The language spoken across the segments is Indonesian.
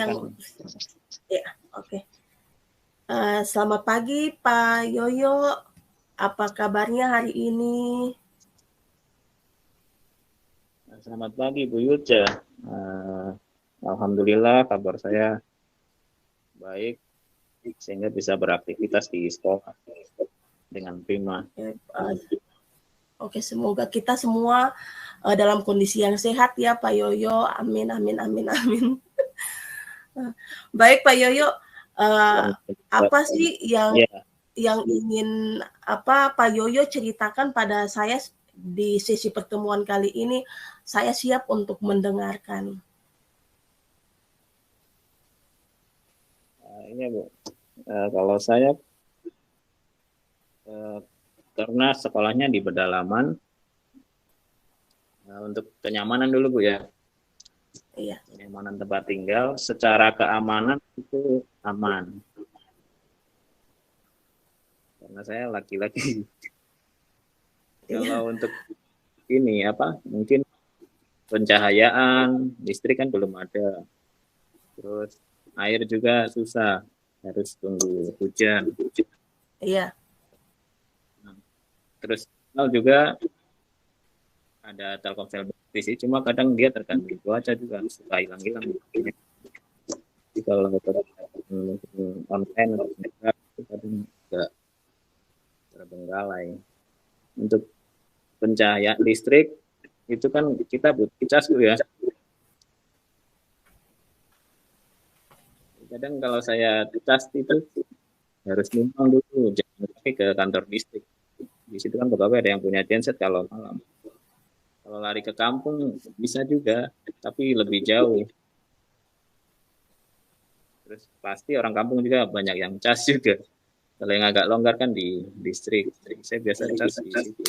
yang ya, oke. Selamat pagi Pak Yoyo, apa kabarnya hari ini? Selamat pagi Bu Yuca. Alhamdulillah kabar saya baik sehingga bisa beraktivitas di sekolah dengan prima. Oke, semoga kita semua dalam kondisi yang sehat ya Pak Yoyo. Amin, amin, amin, amin. Baik Pak Yoyo, apa sih yang ingin Pak Yoyo ceritakan pada saya di sesi pertemuan kali ini? Saya siap untuk mendengarkan. Ini Bu, kalau saya karena sekolahnya di pedalaman, untuk kenyamanan dulu Bu ya. Iya. Kenyamanan tempat tinggal, secara keamanan itu aman. Karena saya laki-laki. Kalau untuk ini mungkin pencahayaan, listrik kan belum ada. Terus air juga susah, harus tunggu hujan. Iya. Terus juga ada Telkomsel sih, cuma kadang dia tergantung cuaca juga, suka hilang-hilang. Jadi kalau online itu kadang juga terbengkalai. Untuk pencahayaan listrik itu kan kita butuh cas ya. Kadang kalau saya cas itu harus numpang dulu, jangan pakai ke kantor listrik. Di situ kan pegawai ada yang punya genset kalau malam. Kalau lari ke kampung bisa juga, tapi lebih jauh. Terus pasti orang kampung juga banyak yang cas juga. Kalau yang agak longgar kan di listrik. Saya biasa cas di situ.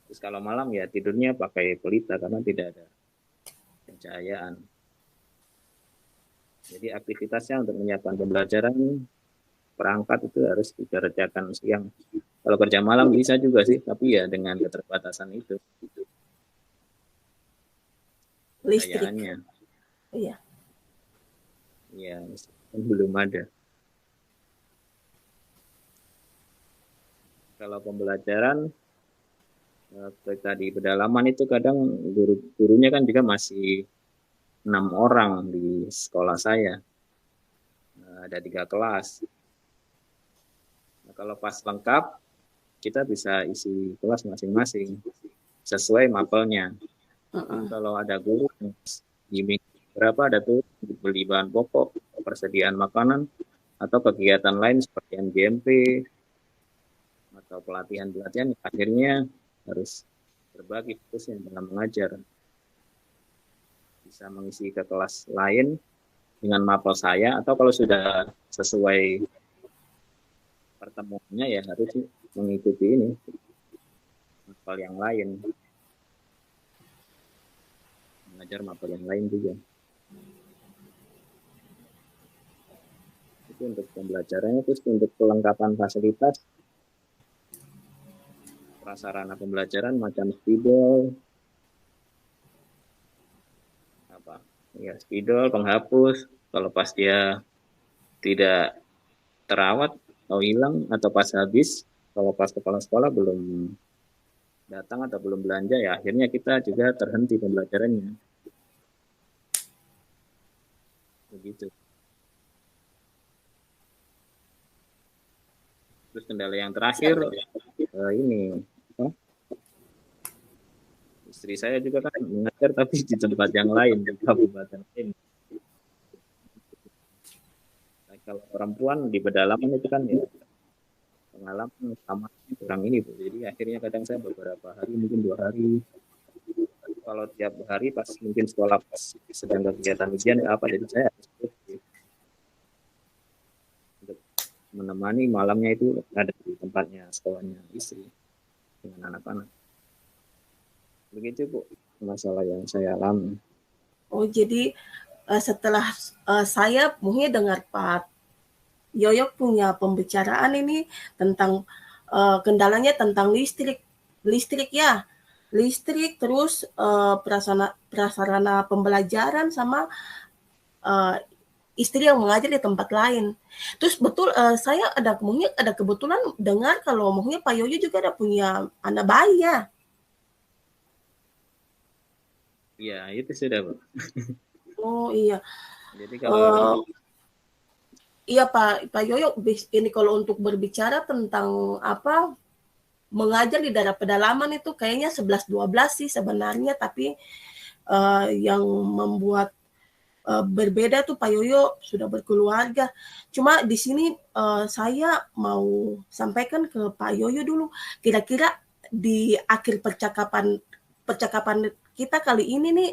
Terus kalau malam ya tidurnya pakai pelita karena tidak ada pencahayaan. Jadi aktivitasnya untuk menyiapkan pembelajaran perangkat itu harus dikerjakan siang. Kalau kerja malam bisa juga sih, tapi ya dengan keterbatasan itu. Listrik. Iya. Iya, belum ada. Kalau pembelajaran di pedalaman itu kadang gurunya kan juga masih 6 orang di sekolah saya. Ada 3 kelas. Nah, kalau pas lengkap, kita bisa isi kelas masing-masing sesuai mapelnya. Kalau ada guru di minggu berapa ada tuh beli bahan pokok, persediaan makanan, atau kegiatan lain seperti MGMP atau pelatihan-pelatihan, akhirnya harus berbagi fokusnya dalam mengajar. Bisa mengisi ke kelas lain dengan mapel saya, atau kalau sudah sesuai pertemuannya ya harus mengikuti ini mapel yang lain, mengajar mapel yang lain juga. Itu untuk pembelajarannya. Terus untuk kelengkapan fasilitas prasarana pembelajaran macam spidol, spidol, penghapus, kalau pas dia tidak terawat atau hilang atau pas habis, kalau pas kepala sekolah belum datang atau belum belanja ya akhirnya kita juga terhenti pembelajarannya. Begitu. Terus kendala yang terakhir ini istri saya juga kan mengajar tapi di tempat yang lain, di kabupaten lain. Nah, kalau perempuan di pedalaman itu kan ya pengalaman sama kurang ini Bu. Jadi akhirnya kadang saya beberapa hari, mungkin 2 hari. Kalau tiap hari pas mungkin sekolah pas sedang kegiatan ujian apa, jadi saya harus untuk menemani malamnya itu ada di tempatnya sekolahnya istri dengan anak-anak. Begitu Bu masalah yang saya alami. Oh, jadi setelah saya mungkin dengar Pak Yoyo punya pembicaraan ini tentang kendalanya tentang listrik ya. listrik, terus prasarana pembelajaran sama istri yang mengajar di tempat lain. Terus betul saya ada kebetulan dengar kalau Pak Yoyo juga ada punya anak bayi ya. Iya, itu sudah, Bu. Oh iya. Jadi kalau iya Pak Yoyo, ini kalau untuk berbicara tentang mengajar di daerah pedalaman itu kayaknya 11-12 sih sebenarnya, tapi yang membuat berbeda tuh Pak Yoyo sudah berkeluarga. Cuma di sini saya mau sampaikan ke Pak Yoyo dulu, kira-kira di akhir percakapan kita kali ini nih,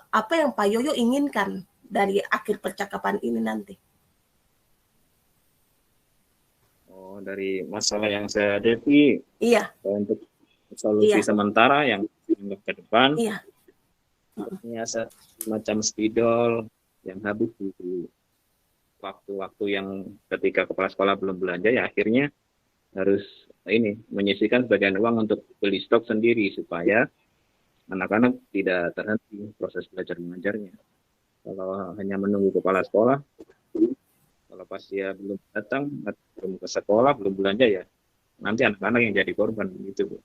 apa yang Pak Yoyo inginkan dari akhir percakapan ini nanti? dari masalah yang saya hadapi, Iya. Untuk solusi sementara yang ke depan, iya. Ini semacam spidol yang habis di waktu-waktu yang ketika kepala sekolah belum belanja, ya akhirnya harus menyisihkan sebagian uang untuk beli stok sendiri supaya anak-anak tidak terhenti proses belajar mengajarnya. Kalau hanya menunggu kepala sekolah, kalau pas dia belum datang, belum ke sekolah, belum belanja, ya nanti anak-anak yang jadi korban begitu, Bu.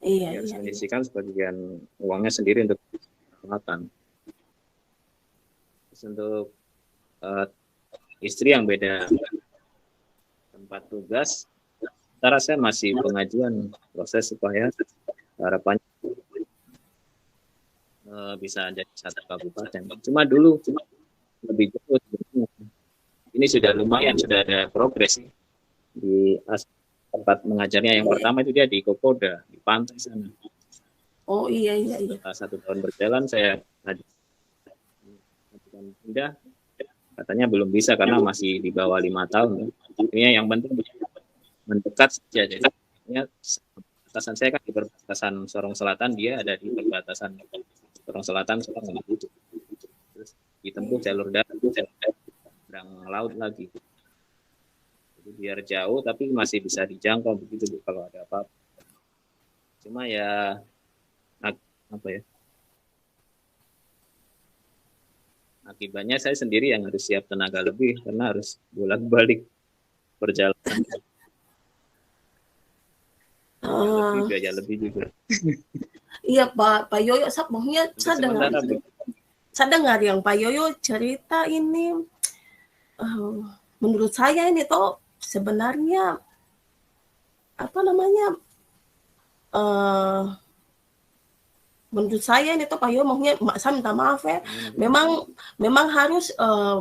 Iya. Harus menyisihkan sebagian uangnya sendiri untuk peralatan. Terus untuk istri yang beda tempat tugas, sementara saya masih pengajuan proses supaya harapannya bisa jadi satu kabupaten. Cuma dulu lebih jauh sebenarnya. Ini sudah lumayan, sudah ada progres di tempat mengajarnya. Yang pertama itu dia di Kokoda, di pantai sana. Oh iya. Setelah 1 tahun berjalan saya pindah, katanya belum bisa karena masih di bawah 5 tahun. Akhirnya yang penting mendekat saja. Jadi perbatasan saya kan di perbatasan Sorong Selatan, dia ada di perbatasan Sorong Selatan, Sorong itu. Terus ditempuh jalur darat, seberang laut lagi. Jadi biar jauh tapi masih bisa dijangkau begitu, Bu, kalau ada apa-apa. Cuma ya akibatnya saya sendiri yang harus siap tenaga lebih karena harus bolak-balik perjalanan. Biaya lebih juga. Iya Pak Yoyo, saya dengar yang Pak Yoyo cerita ini, menurut saya ini toh sebenarnya menurut saya ini toh Pak Yoyo saya minta maaf ya, memang harus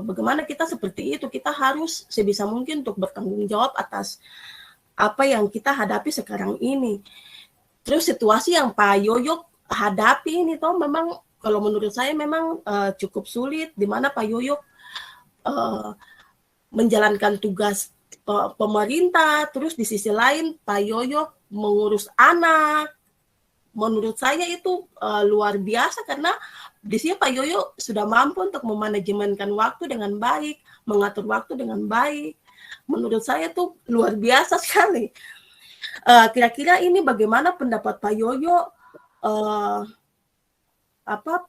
bagaimana kita seperti itu, kita harus sebisa mungkin untuk bertanggung jawab atas apa yang kita hadapi sekarang ini. Terus situasi yang Pak Yoyo hadapi ini toh memang kalau menurut saya memang cukup sulit, di mana Pak Yoyo menjalankan tugas pemerintah, terus di sisi lain Pak Yoyo mengurus anak. Menurut saya itu luar biasa karena di sini Pak Yoyo sudah mampu untuk memanajemenkan waktu dengan baik, mengatur waktu dengan baik. Menurut saya itu luar biasa sekali. Kira-kira ini bagaimana pendapat Pak Yoyo,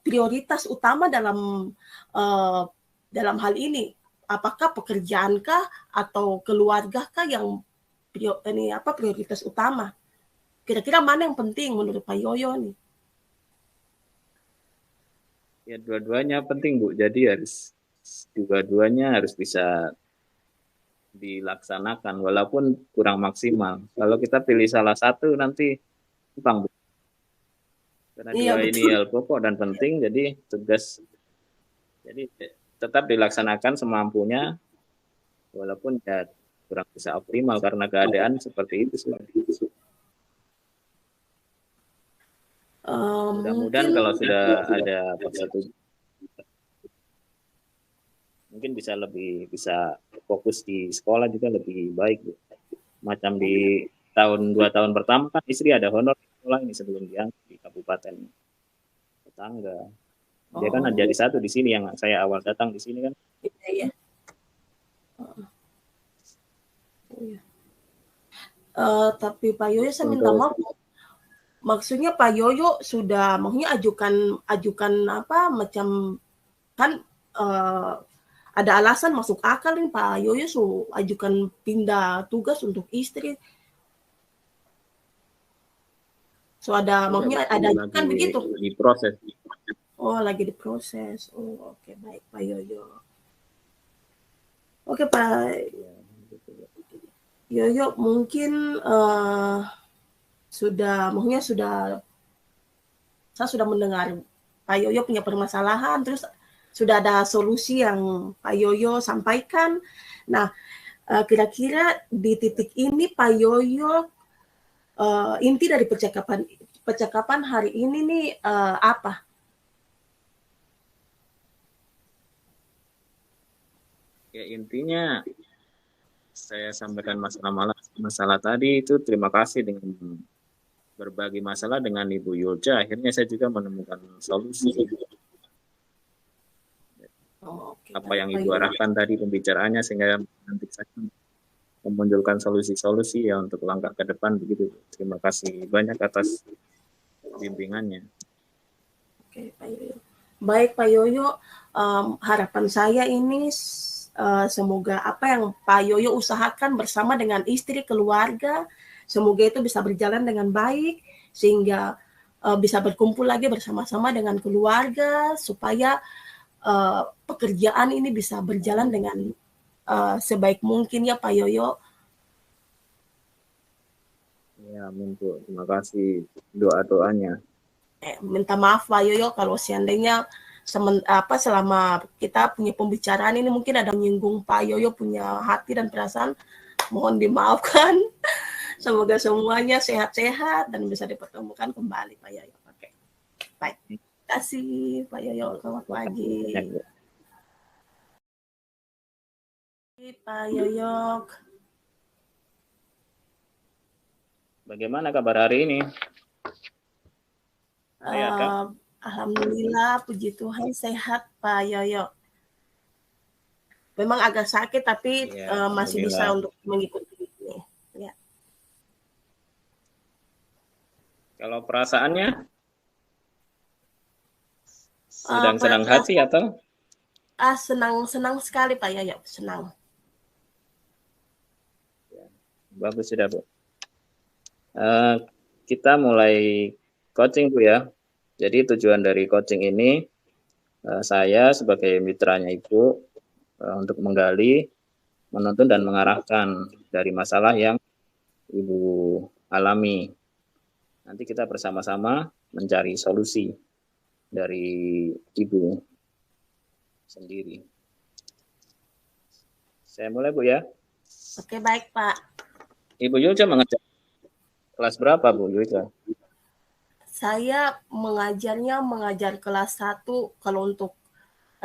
prioritas utama dalam hal ini? Apakah pekerjaankah atau keluargakah yang prioritas utama? Kira-kira mana yang penting menurut Pak Yoyo nih? Ya dua-duanya penting, Bu. Jadi dua-duanya harus bisa dilaksanakan walaupun kurang maksimal. Kalau kita pilih salah satu nanti gampang, Bu. Karena dua ini hal pokok dan penting, jadi tugas tetap dilaksanakan semampunya walaupun ya kurang bisa optimal karena keadaan seperti itu. Mudah-mudahan kalau sudah ada satu mungkin bisa fokus di sekolah juga lebih baik, Bu. Macam di 2 tahun pertama kan istri ada honor di sekolah ini sebelum diangkat di kabupaten tetangga. Dia kan jadi satu di sini yang saya awal datang di sini kan. Iya. Tapi Pak Yoyo saya minta maaf, maksudnya Pak Yoyo sudah maksudnya ajukan apa macam kan ada alasan masuk akal nih Pak Yoyo ajukan pindah tugas untuk istri. Ada maksudnya ada kan begitu. Diproses. Oh, lagi diproses. Oh, oke, baik Pak Yoyo. Oke Pak Yoyo, mungkin maksudnya saya sudah mendengar Pak Yoyo punya permasalahan, terus sudah ada solusi yang Pak Yoyo sampaikan. Nah, kira-kira di titik ini Pak Yoyo, inti dari percakapan hari ini nih apa? Ya intinya saya sampaikan masalah tadi itu terima kasih dengan berbagi masalah dengan Ibu Yulca. Akhirnya saya juga menemukan solusi. Apa yang Ibu arahkan tadi pembicaraannya sehingga nanti saya memunculkan solusi-solusi ya untuk langkah ke depan begitu. Terima kasih banyak atas bimbingannya. Oke, Pak Yoyo. Baik Pak Yoyo, harapan saya ini semoga apa yang Pak Yoyo usahakan bersama dengan istri, keluarga, semoga itu bisa berjalan dengan baik sehingga bisa berkumpul lagi bersama-sama dengan keluarga supaya pekerjaan ini bisa berjalan dengan sebaik mungkin ya Pak Yoyo. Ya, amin Bu. Terima kasih doa-doanya. Minta maaf Pak Yoyo kalau seandainya selama kita punya pembicaraan ini mungkin ada menyinggung Pak Yoyo punya hati dan perasaan, mohon dimaafkan. Semoga semuanya sehat-sehat dan bisa dipertemukan kembali Pak Yoyo. Oke. Baik. Terima kasih Pak Yoyo. Selamat pagi. Pak Yoyo. Bagaimana kabar hari ini? Alhamdulillah, puji Tuhan sehat Pak Yoyo. Memang agak sakit tapi ya, masih bisa untuk mengikuti ini. Ya. Kalau perasaannya sedang senang hati atau? Senang sekali Pak Yoyo, senang. Ya, bagus sudah Bu. Kita mulai coaching Bu ya. Jadi tujuan dari coaching ini saya sebagai mitranya Ibu untuk menggali, menuntun dan mengarahkan dari masalah yang Ibu alami. Nanti kita bersama-sama mencari solusi dari Ibu sendiri. Saya mulai Bu ya. Oke, baik Pak. Ibu Yulca mengajar kelas berapa Bu Yulca? Saya mengajar kelas 1, kalau untuk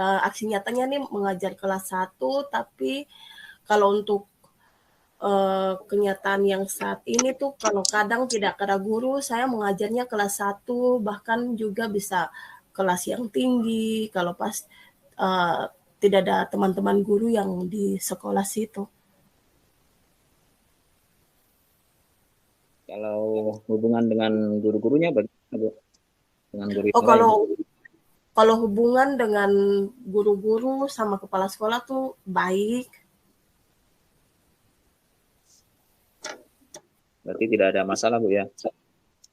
aksi nyatanya nih mengajar kelas 1, tapi kalau untuk kenyataan yang saat ini tuh kalau kadang tidak ada guru, saya mengajarnya kelas 1, bahkan juga bisa kelas yang tinggi kalau pas tidak ada teman-teman guru yang di sekolah situ. Kalau hubungan dengan guru-gurunya bagaimana Bu? Dengan guru kalau hubungan dengan guru-guru sama kepala sekolah tuh baik. Berarti tidak ada masalah Bu ya?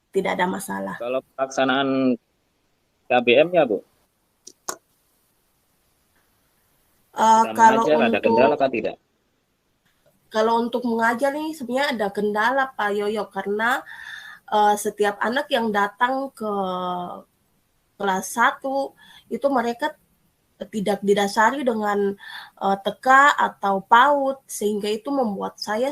Tidak ada masalah. Kalau pelaksanaan KBM-nya Bu? Kalau ada kendala atau tidak? Kalau untuk mengajar nih sebenarnya ada kendala Pak Yoyo karena setiap anak yang datang ke kelas 1 itu mereka tidak didasari dengan TK atau PAUD sehingga itu membuat saya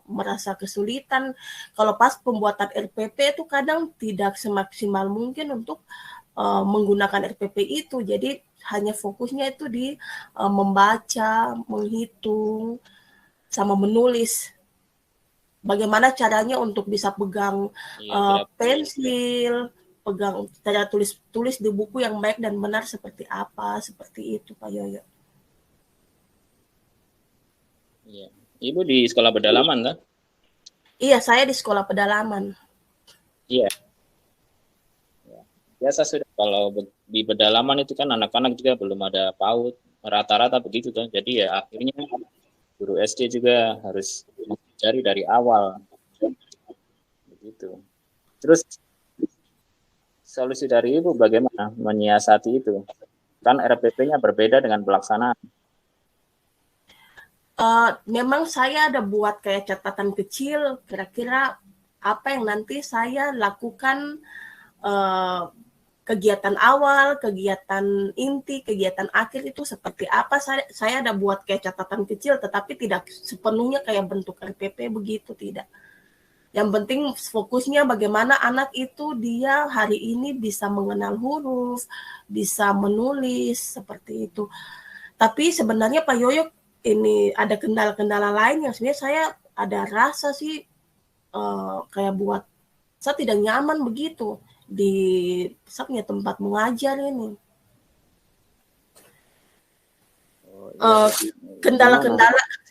merasa kesulitan. Kalau pas pembuatan RPP itu kadang tidak semaksimal mungkin untuk menggunakan RPP itu. Jadi hanya fokusnya itu di membaca, menghitung, sama menulis. Bagaimana caranya untuk bisa pegang pensil, pegang cara tulis di buku yang baik dan benar seperti apa, seperti itu Pak Yoyo. Iya. Ibu di sekolah pedalaman kan? Iya, saya di sekolah pedalaman. Iya. biasa sudah kalau di pedalaman itu kan anak-anak juga belum ada PAUD, rata-rata begitu tuh. Jadi ya akhirnya guru SD juga harus mencari dari awal begitu. Terus solusi dari Ibu bagaimana menyiasati itu? Kan RPP-nya berbeda dengan pelaksanaan. Memang saya ada buat kayak catatan kecil, kira-kira apa yang nanti saya lakukan, kegiatan awal, kegiatan inti, kegiatan akhir itu seperti apa. Saya ada buat kayak catatan kecil, tetapi tidak sepenuhnya kayak bentuk RPP begitu, tidak. Yang penting fokusnya bagaimana anak itu dia hari ini bisa mengenal huruf, bisa menulis, seperti itu. Tapi sebenarnya Pak Yoyo ini ada kendala-kendala lain yang sebenarnya saya ada rasa sih kayak buat saya tidak nyaman begitu di saya punya tempat mengajar ini.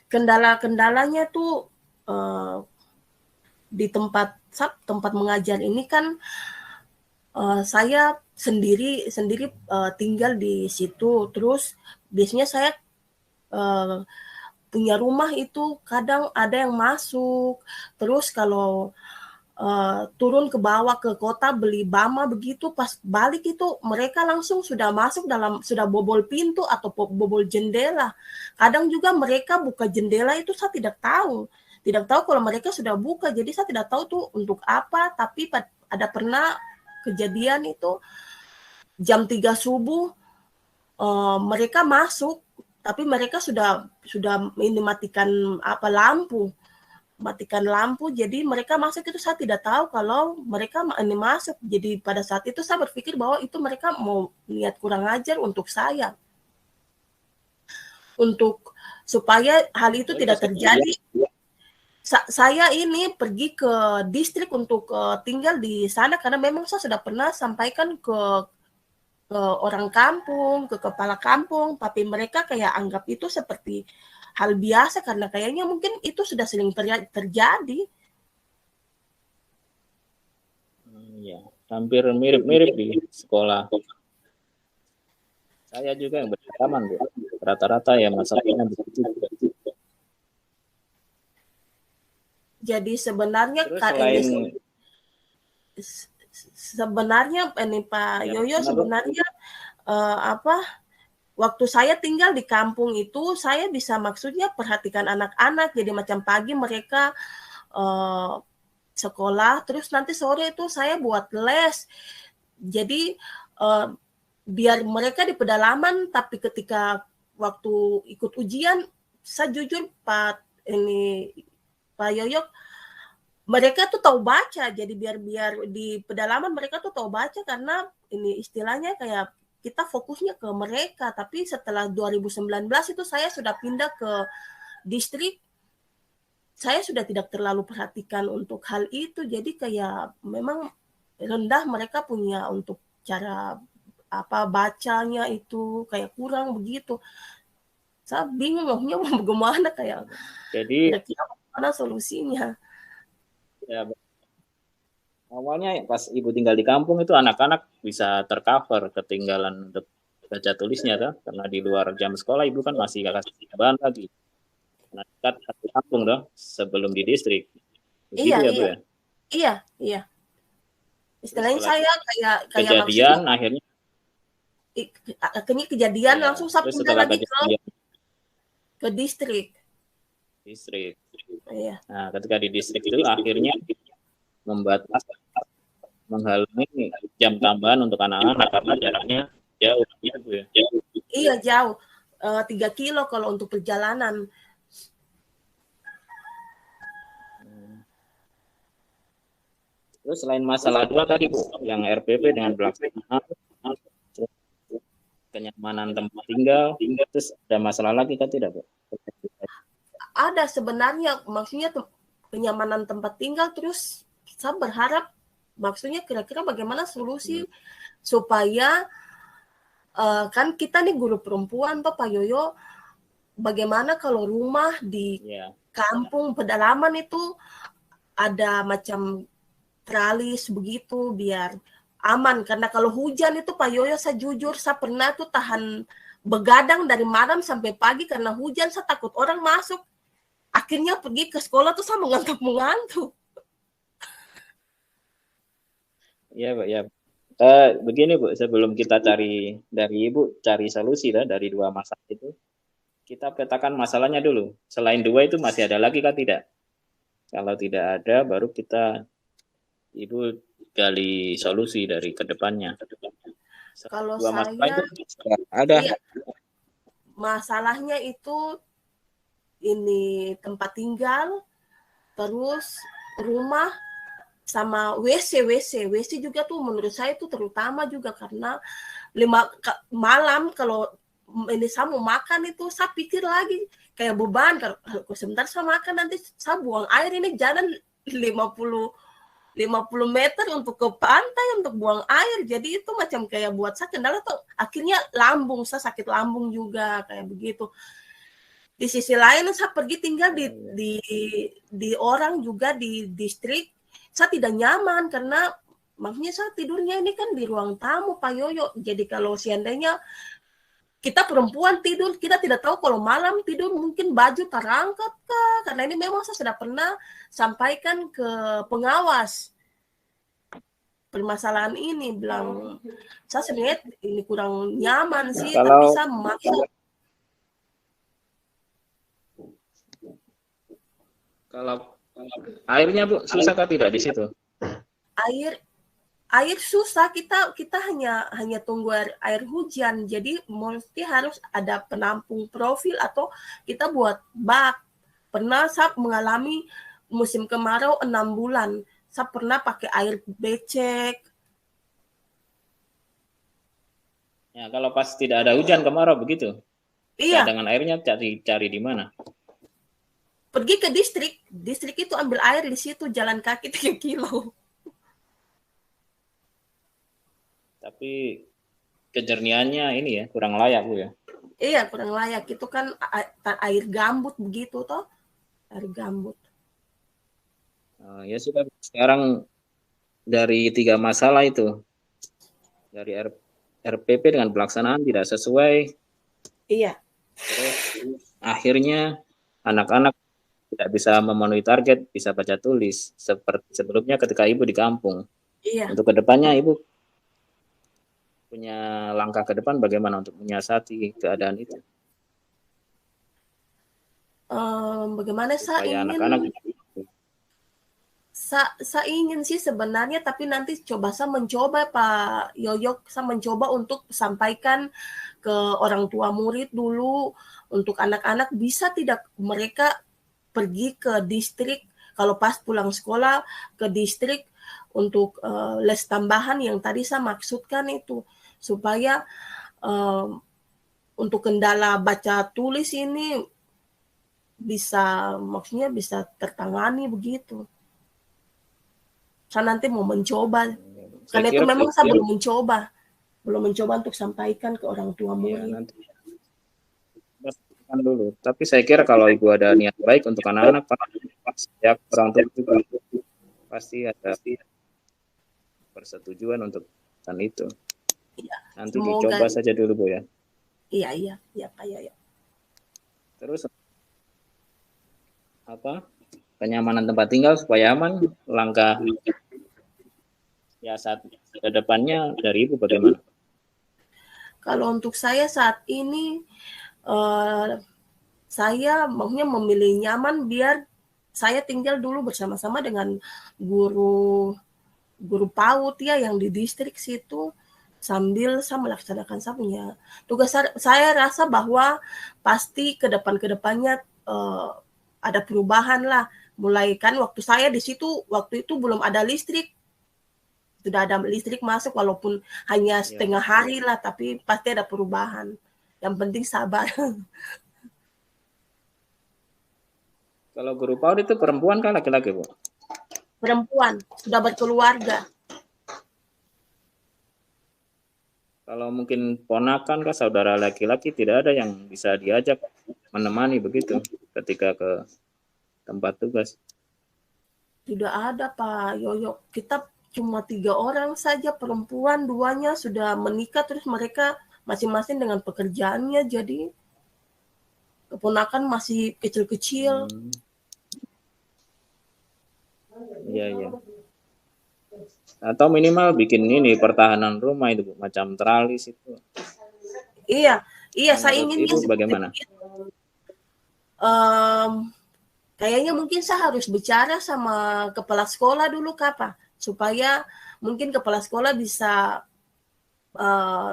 Kendala-kendalanya tuh di tempat mengajar ini kan saya sendiri tinggal di situ. Terus biasanya saya punya rumah itu kadang ada yang masuk. Terus kalau turun ke bawah ke kota beli bama begitu, pas balik itu mereka langsung sudah masuk sudah bobol pintu atau bobol jendela. Kadang juga mereka buka jendela itu saya tidak tahu kalau mereka sudah buka, jadi saya tidak tahu tuh untuk apa. Tapi ada pernah kejadian itu jam 3 subuh mereka masuk, tapi mereka sudah ini matikan lampu, jadi mereka masuk itu saya tidak tahu kalau mereka ini masuk. Jadi pada saat itu saya berpikir bahwa itu mereka mau niat kurang ajar untuk saya, untuk supaya hal itu tidak terjadi. Saya ini pergi ke distrik untuk tinggal di sana karena memang saya sudah pernah sampaikan ke orang kampung, ke kepala kampung, tapi mereka kayak anggap itu seperti hal biasa karena kayaknya mungkin itu sudah sering terjadi. Ya, hampir mirip-mirip di sekolah. Saya juga yang berpengalaman, Bu. Rata-rata ya masalahnya begitu. Jadi sebenarnya ini Pak Yoyo sebenarnya waktu saya tinggal di kampung itu saya bisa maksudnya perhatikan anak-anak. Jadi macam pagi mereka sekolah, terus nanti sore itu saya buat les. Jadi biar mereka di pedalaman, tapi ketika waktu ikut ujian, saya jujur Pak Yoyo, mereka tuh tahu baca. Jadi biar di pedalaman mereka tuh tahu baca karena ini istilahnya kayak kita fokusnya ke mereka. Tapi setelah 2019 itu saya sudah pindah ke distrik, saya sudah tidak terlalu perhatikan untuk hal itu. Jadi kayak memang rendah mereka punya untuk cara bacanya itu kayak kurang begitu. Saya bingung maunya mau bagaimana, kayak jadi mana solusinya. Ya, awalnya pas Ibu tinggal di kampung itu anak-anak bisa tercover ketinggalan untuk baca tulisnya tuh, karena di luar jam sekolah Ibu kan masih gak kasih bahan lagi. Nah, dekat di kampung tuh sebelum di distrik. Begitu ya, Bu ya? Iya. Istilahnya saya kayak kejadian akhirnya kejadian langsung saya pindah lagi ke distrik. Iya. Nah, ketika di distrik itu akhirnya menghalangi jam tambahan untuk anak-anak karena jaraknya jauh, ya. Iya, jauh. 3 kilo kalau untuk perjalanan. Terus selain masalah dua tadi, Bu, yang RPP dengan pelaksanaan, kenyamanan tempat tinggal, terus ada masalah lagi kan tidak, Bu? Ada sebenarnya, maksudnya kenyamanan tempat tinggal, terus saya berharap maksudnya kira-kira bagaimana solusi supaya kan kita nih guru perempuan toh Pak Yoyo, bagaimana kalau rumah di kampung pedalaman itu ada macam tralis begitu biar aman. Karena kalau hujan itu Pak Yoyo, saya jujur, saya pernah tuh tahan begadang dari malam sampai pagi karena hujan, saya takut orang masuk. Akhirnya pergi ke sekolah tuh saya mengantuk-mengantuk. Iya, Pak, ya. Begini, Bu, sebelum kita cari dari Ibu cari solusi dari dua masalah itu, kita petakan masalahnya dulu. Selain dua itu masih ada lagi kan tidak? Kalau tidak ada, baru kita Ibu gali solusi dari kedepannya. Kalau Dua masalah saya, itu ada. iya, masalahnya itu ini tempat tinggal, terus rumah, sama WC juga tuh menurut saya itu terutama juga karena malam kalau ini saya mau makan itu saya pikir lagi kayak beban, kalau sebentar saya makan nanti saya buang air, ini jalan 50 meter untuk ke pantai untuk buang air, jadi itu macam kayak buat saya kendala tuh, akhirnya lambung saya sakit lambung juga kayak begitu. Di sisi lain saya pergi tinggal di orang juga di distrik, saya tidak nyaman karena maksudnya saya tidurnya ini kan di ruang tamu Pak Yoyo. Jadi kalau seandainya kita perempuan tidur, kita tidak tahu kalau malam tidur mungkin baju terangkat kah? Karena ini memang saya sudah pernah sampaikan ke pengawas permasalahan ini, bilang saya sebenarnya ini kurang nyaman sih, tapi saya memaksa. Kalau airnya, Bu, susah kah tidak di situ? Air susah, kita hanya tunggu air hujan, jadi mesti harus ada penampung profil atau kita buat bak. Pernah saya mengalami musim kemarau 6 bulan, saya pernah pakai air becek. Ya, kalau pas tidak ada hujan kemarau begitu. Iya. Cadangan airnya cari di mana? Pergi ke distrik itu ambil air di situ, jalan kaki 3 kilo. Tapi kejernihannya ini ya kurang layak, Bu, ya. Iya, kurang layak. Itu kan air gambut begitu toh. Air gambut. Ya sudah, sekarang dari 3 masalah itu, dari RPP dengan pelaksanaan tidak sesuai. Iya. Terus akhirnya anak-anak tidak bisa memenuhi target, bisa baca tulis seperti sebelumnya ketika Ibu di kampung. Iya. Untuk kedepannya Ibu punya langkah ke depan bagaimana untuk menyiasati keadaan itu? Bagaimana saya ingin anak-anak, saya ingin sih sebenarnya, tapi nanti saya mencoba Pak Yoyo, saya mencoba untuk sampaikan ke orang tua murid dulu, untuk anak-anak bisa tidak mereka pergi ke distrik kalau pas pulang sekolah ke distrik untuk les tambahan yang tadi saya maksudkan itu, supaya untuk kendala baca tulis ini maksudnya bisa tertangani begitu. Saya nanti mau mencoba, karena itu memang saya belum mencoba untuk sampaikan ke orang tua murid. Ya, nanti dulu. Tapi saya kira kalau Ibu ada niat baik untuk anak-anak, ya orang tua juga pasti ada persetujuan untuk kan itu. Ya, nanti dicoba saja dulu, Bu, ya. Iya Pak Yoyo. Terus kenyamanan tempat tinggal supaya aman, langkah ya saat ke depannya dari Ibu bagaimana? Kalau untuk saya saat ini saya maunya memilih nyaman biar saya tinggal dulu bersama-sama dengan guru PAUD ya yang di distrik situ, sambil saya melaksanakan saya punya tugas. Saya rasa bahwa pasti ke depannya ada perubahan lah. Mulai kan waktu saya di situ, waktu itu belum ada listrik. Sudah ada listrik masuk walaupun hanya setengah hari lah, tapi pasti ada perubahan. Yang penting sabar. Kalau guru PAUD itu perempuan kan laki-laki, Bu? Perempuan, sudah berkeluarga. Kalau mungkin ponakan kah, saudara laki-laki, tidak ada yang bisa diajak menemani begitu ketika ke tempat tugas? Tidak ada Pak Yoyo. cuma 3 orang saja, perempuan 2-nya sudah menikah, terus mereka masing-masing dengan pekerjaannya, jadi keponakan masih kecil-kecil. Iya, iya. Atau minimal bikin ini pertahanan rumah itu, Bu, macam teralis itu. Iya, saya inginnya Ibu bagaimana? Kayaknya mungkin saya harus bicara sama kepala sekolah dulu, Kak, Pak, supaya mungkin kepala sekolah bisa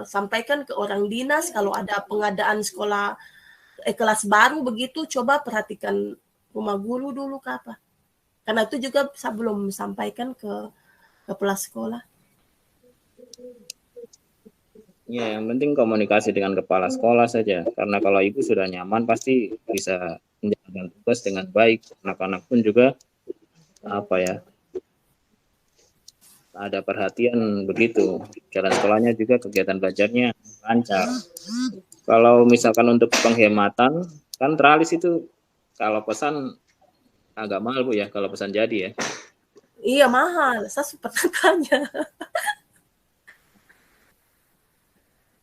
sampaikan ke orang dinas kalau ada pengadaan sekolah kelas baru begitu, coba perhatikan rumah guru dulu, Kak, Pak. Karena itu juga saya belum sampaikan ke kepala sekolah. Ya, yang penting komunikasi dengan kepala sekolah saja. Karena kalau ibu sudah nyaman, pasti bisa menjalankan tugas dengan baik. Anak-anak pun juga ada perhatian begitu. Jalan sekolahnya juga, kegiatan belajarnya lancar. Kalau misalkan untuk penghematan, kan teralis itu kalau pesan agak mahal, Bu, ya, kalau pesan jadi ya. Iya, mahal. Saya sempat tanya.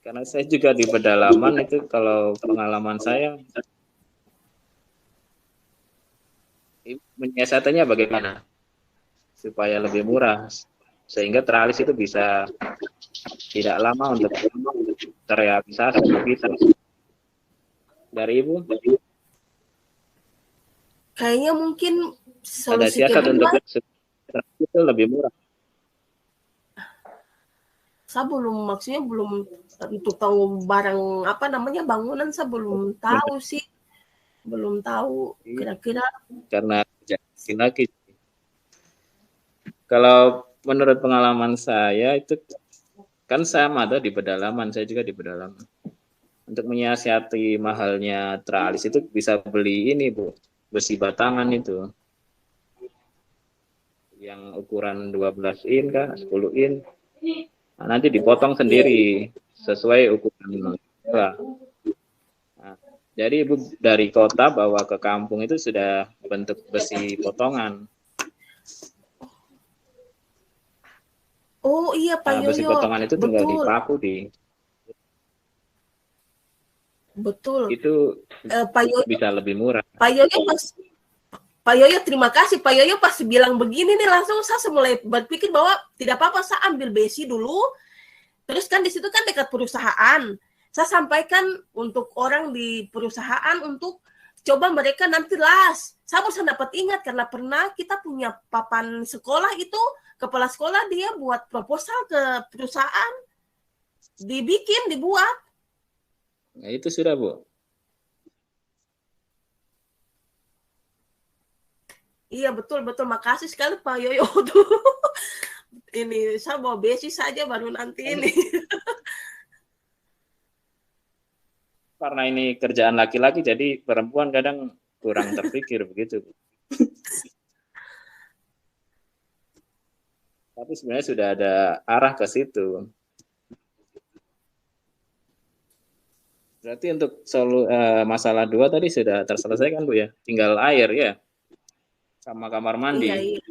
Karena saya juga di pedalaman itu, kalau pengalaman saya, menyiasatinya bagaimana supaya lebih murah, sehingga teralis itu bisa tidak lama untuk terrealisasi begitu. Dari Ibu? Kayaknya mungkin ada siasat untuk itu lebih murah. Saya maksudnya belum untuk tahu barang bangunan, saya belum tahu sih. Belum tahu kira-kira. Karena lagi. Kalau menurut pengalaman saya itu kan sama tuh di pedalaman, saya juga di pedalaman. Untuk menyiasati mahalnya teralis itu bisa beli ini, Bu, besi batangan itu. Yang ukuran 12 in kah, 10 in. Nah, nanti dipotong sendiri sesuai ukuran. Nah, jadi Ibu dari kota bawa ke kampung itu sudah bentuk besi potongan. Oh iya, Pak Yoyo. Besi potongan itu tinggal dipaku di. Betul. Itu Pak Yoyo bisa lebih murah. Pak Yoyo, terima kasih. Pak Yoyo pasti bilang begini nih, langsung saya mulai berpikir bahwa tidak apa-apa, saya ambil besi dulu. Terus kan di situ kan dekat perusahaan. Saya sampaikan untuk orang di perusahaan untuk coba mereka nanti las. Saya baru dapat ingat karena pernah kita punya papan sekolah itu, kepala sekolah dia buat proposal ke perusahaan. dibuat. Nah, itu sudah, Bu. Iya, betul. Makasih sekali Pak Yoyo. Ini saya bawa besi saja baru nanti ini. Karena ini kerjaan laki-laki, jadi perempuan kadang kurang terpikir begitu. Tapi sebenarnya sudah ada arah ke situ. Berarti untuk masalah 2 tadi sudah terselesaikan, Bu, ya? Tinggal air ya? Sama kamar mandi.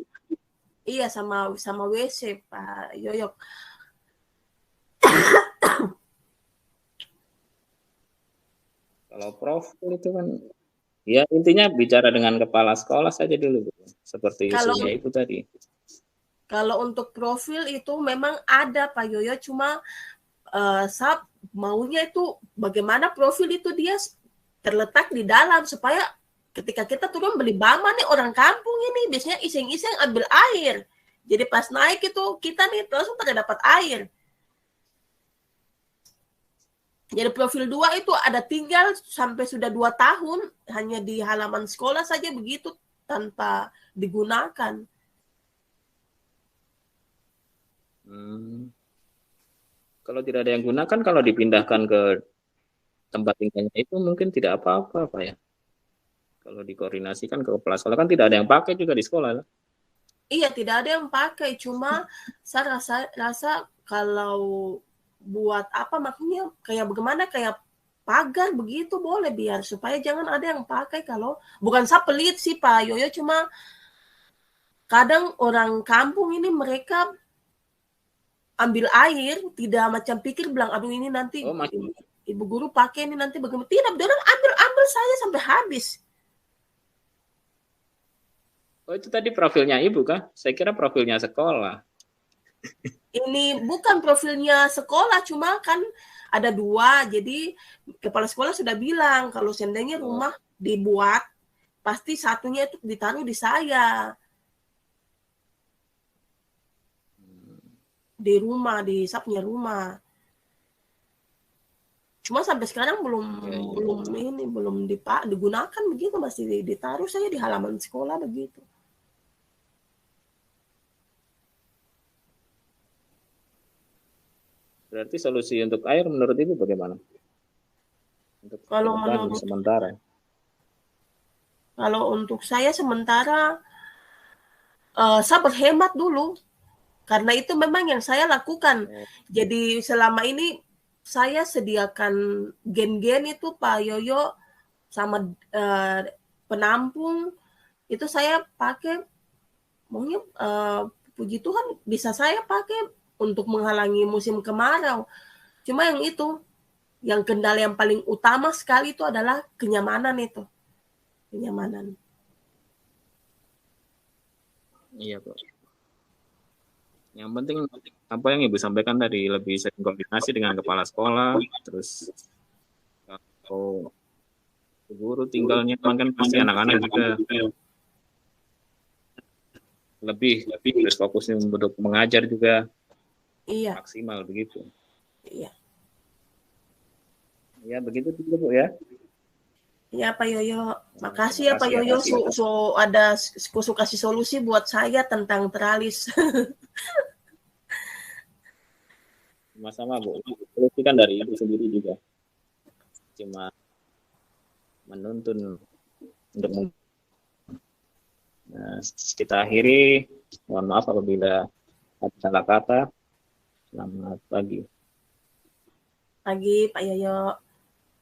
Iya, sama WC, Pak Yoyo. Kalau profil itu kan, ya intinya bicara dengan kepala sekolah saja dulu, Bu. Seperti isunya Ibu tadi. Kalau untuk profil itu memang ada, Pak Yoyo, cuma saya maunya itu bagaimana profil itu dia terletak di dalam, supaya ketika kita turun beli bama nih, orang kampung ini biasanya iseng-iseng ambil air. Jadi pas naik itu kita nih langsung dapat air. Jadi profil 2 itu ada tinggal sampai sudah 2 tahun hanya di halaman sekolah saja begitu tanpa digunakan. Kalau tidak ada yang gunakan, kalau dipindahkan ke tempat tinggalnya itu mungkin tidak apa-apa, Pak ya. Kalau dikoordinasikan ke kepala sekolah, kan tidak ada yang pakai juga di sekolah. Iya, tidak ada yang pakai. Cuma saya rasa kalau buat apa makanya kayak bagaimana, kayak pagar begitu boleh, biar supaya jangan ada yang pakai. Kalau bukan saya pelit sih Pak Yoyo, cuma kadang orang kampung ini mereka ambil air, tidak macam pikir bilang, aduh ini nanti ibu guru pakai ini nanti bagaimana. Tidak, orang ambil saya sampai habis. Oh, itu tadi profilnya ibu kah? Saya kira profilnya sekolah. Ini bukan profilnya sekolah, cuma kan ada 2. Jadi kepala sekolah sudah bilang kalau seandainya rumah dibuat, pasti satunya itu ditaruh di saya. Di rumah, di saya punya rumah. Cuma sampai sekarang belum digunakan begitu, masih ditaruh saya di halaman sekolah begitu. Berarti solusi untuk air menurut ibu bagaimana? Untuk kalau menurut sementara. Kalau untuk saya sementara, saya berhemat dulu. Karena itu memang yang saya lakukan. Jadi selama ini saya sediakan gen-gen itu Pak Yoyo sama penampung itu saya pakai. Mungkin puji Tuhan bisa saya pakai untuk menghalangi musim kemarau. Cuma yang kendala yang paling utama sekali itu adalah kenyamanan itu. Kenyamanan. Iya, Pak. Yang penting apa yang Ibu sampaikan tadi, lebih sering koordinasi dengan kepala sekolah, terus kalau guru tinggalnya kan pasti anak-anak juga lebih terus fokusnya untuk mengajar juga maksimal begitu. Iya. Ya begitu juga Bu ya. Ya Pak Yoyo, makasih ya Pak Yoyo, ada kasih solusi buat saya tentang teralis. Sama-sama Bu, solusi kan dari Ibu sendiri juga, cuma menuntun untuk kita akhiri. Mohon maaf apabila ada salah kata. Selamat pagi. Pagi Pak Yoyo.